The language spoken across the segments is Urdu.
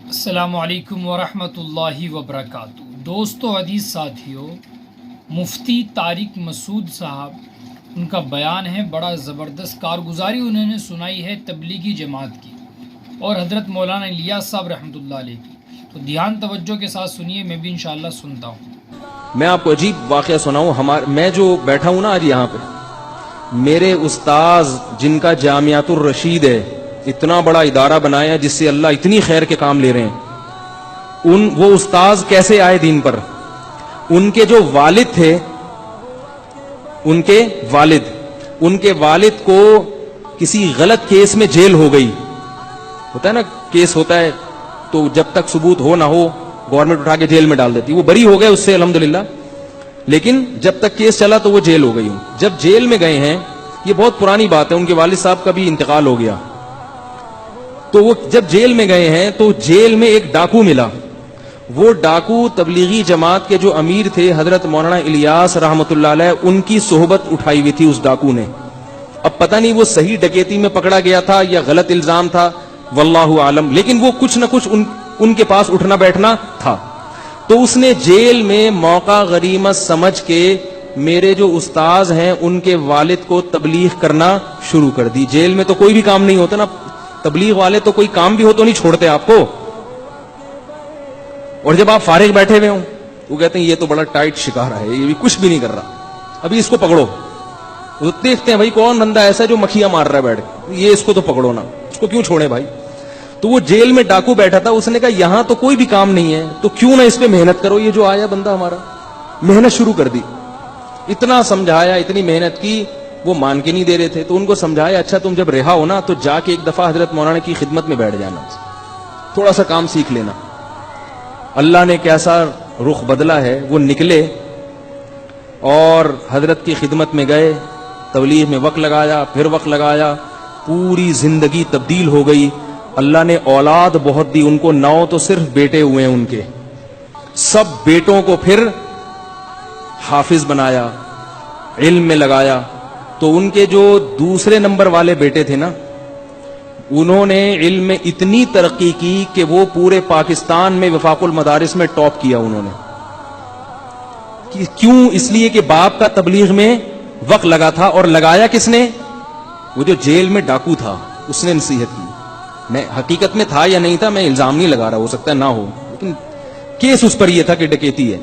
السلام علیکم ورحمۃ اللہ وبرکاتہ۔ دوستو عزیز ساتھیو، مفتی طارق مسعود صاحب ان کا بیان ہے، بڑا زبردست کارگزاری انہوں نے سنائی ہے تبلیغی جماعت کی اور حضرت مولانا الیاس صاحب رحمۃ اللہ علیہ کی، تو دھیان توجہ کے ساتھ سنیے، میں بھی انشاءاللہ سنتا ہوں۔ میں آپ کو عجیب واقعہ سناؤں۔ میں جو بیٹھا ہوں نا آج یہاں پہ، میرے استاذ جن کا جامعۃ الرشید ہے، اتنا بڑا ادارہ بنایا جس سے اللہ اتنی خیر کے کام لے رہے ہیں، وہ استاذ کیسے آئے دین پر؟ ان کے جو والد تھے، ان کے والد کو کسی غلط کیس میں جیل ہو گئی۔ ہوتا ہے نا، کیس ہوتا ہے تو جب تک ثبوت ہو نہ ہو گورنمنٹ اٹھا کے جیل میں ڈال دیتی۔ وہ بری ہو گئے اس سے الحمدللہ، لیکن جب تک کیس چلا تو وہ جیل ہو گئی ہوں۔ جب جیل میں گئے ہیں، یہ بہت پرانی بات ہے، ان کے والد صاحب کا بھی انتقال ہو گیا، تو وہ جب جیل میں گئے ہیں تو جیل میں ایک ڈاکو ملا۔ وہ ڈاکو تبلیغی جماعت کے جو امیر تھے حضرت مولانا الیاس رحمۃ اللہ علیہ، ان کی صحبت اٹھائی ہوئی تھی اس ڈاکو نے۔ اب پتہ نہیں وہ صحیح ڈکیتی میں پکڑا گیا تھا یا غلط الزام تھا، واللہ عالم، لیکن وہ کچھ نہ کچھ ان کے پاس اٹھنا بیٹھنا تھا۔ تو اس نے جیل میں موقع غنیمت سمجھ کے میرے جو استاذ ہیں ان کے والد کو تبلیغ کرنا شروع کر دی۔ جیل میں تو کوئی بھی کام نہیں ہوتا نا، تبلیغ والے تو کوئی کام بھی ہو تو نہیں چھوڑتے آپ کو، اور جب آپ فارغ بیٹھے ہوئے ہوں وہ کہتے ہیں یہ تو بڑا ٹائٹ شکارا ہے، یہ بھی کچھ بھی نہیں کر رہا، ابھی اس کو پکڑو۔ وہ دیکھتے ہیں بھائی کون بندہ ایسا جو مکھیاں مار رہا ہے بیٹھ کے، یہ اس کو تو پکڑو نا، اس کو کیوں چھوڑے بھائی۔ تو وہ جیل میں ڈاکو بیٹھا تھا، اس نے کہا یہاں تو کوئی بھی کام نہیں ہے تو کیوں نہ اس پہ محنت کرو۔ یہ جو آیا بندہ ہمارا، محنت شروع کر دی، اتنا سمجھایا، اتنی محنت کی، وہ مان کے نہیں دے رہے تھے، تو ان کو سمجھایا اچھا تم جب رہا ہو نا تو جا کے ایک دفعہ حضرت مولانا کی خدمت میں بیٹھ جانا، تھوڑا سا کام سیکھ لینا۔ اللہ نے کیسا رخ بدلا ہے، وہ نکلے اور حضرت کی خدمت میں گئے، تبلیغ میں وقت لگایا، پھر وقت لگایا، پوری زندگی تبدیل ہو گئی۔ اللہ نے اولاد بہت دی ان کو، 9 تو صرف بیٹے ہوئے ہیں ان کے، سب بیٹوں کو پھر حافظ بنایا، علم میں لگایا۔ تو ان کے جو دوسرے نمبر والے بیٹے تھے نا، انہوں نے علم میں اتنی ترقی کی کہ وہ پورے پاکستان میں وفاق المدارس میں ٹاپ کیا انہوں نے۔ کیوں؟ اس لیے کہ باپ کا تبلیغ میں وقت لگا تھا، اور لگایا کس نے؟ وہ جو جیل میں ڈاکو تھا اس نے نصیحت کی۔ میں حقیقت میں تھا یا نہیں تھا میں الزام نہیں لگا رہا، ہو سکتا ہے نہ ہو، لیکن کیس اس پر یہ تھا کہ ڈکیتی ہے۔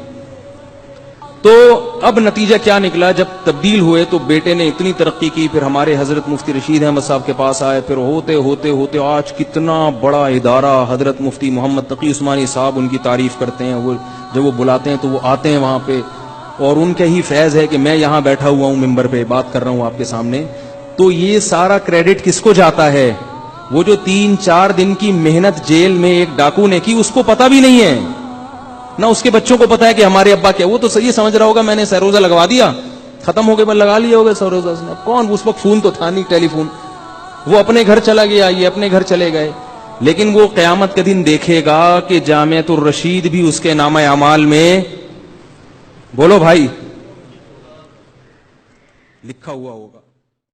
تو اب نتیجہ کیا نکلا؟ جب تبدیل ہوئے تو بیٹے نے اتنی ترقی کی، پھر ہمارے حضرت مفتی رشید احمد صاحب کے پاس آئے، پھر ہوتے ہوتے آج کتنا بڑا ادارہ، حضرت مفتی محمد تقی عثمانی صاحب ان کی تعریف کرتے ہیں، وہ جب وہ بلاتے ہیں تو وہ آتے ہیں وہاں پہ، اور ان کا ہی فیض ہے کہ میں یہاں بیٹھا ہوا ہوں ممبر پہ بات کر رہا ہوں آپ کے سامنے۔ تو یہ سارا کریڈٹ کس کو جاتا ہے؟ وہ جو 3-4 دن کی محنت جیل میں ایک ڈاکو نے کی، اس کو پتہ بھی نہیں ہے، نہ اس کے بچوں کو پتا ہے کہ ہمارے ابا کیا۔ وہ تو صحیح سمجھ رہا ہوگا میں نے سروزہ لگوا دیا، ختم ہو گئے، بس لگا لیا ہوگا سروزہ اس نے۔ اب کون، اس وقت فون تو تھا نہیں، ٹیلی فون، وہ اپنے گھر چلا گیا، یہ اپنے گھر چلے گئے۔ لیکن وہ قیامت کے دن دیکھے گا کہ جامعۃ الرشید بھی اس کے نامہ اعمال میں، بولو بھائی، لکھا ہوا ہوگا۔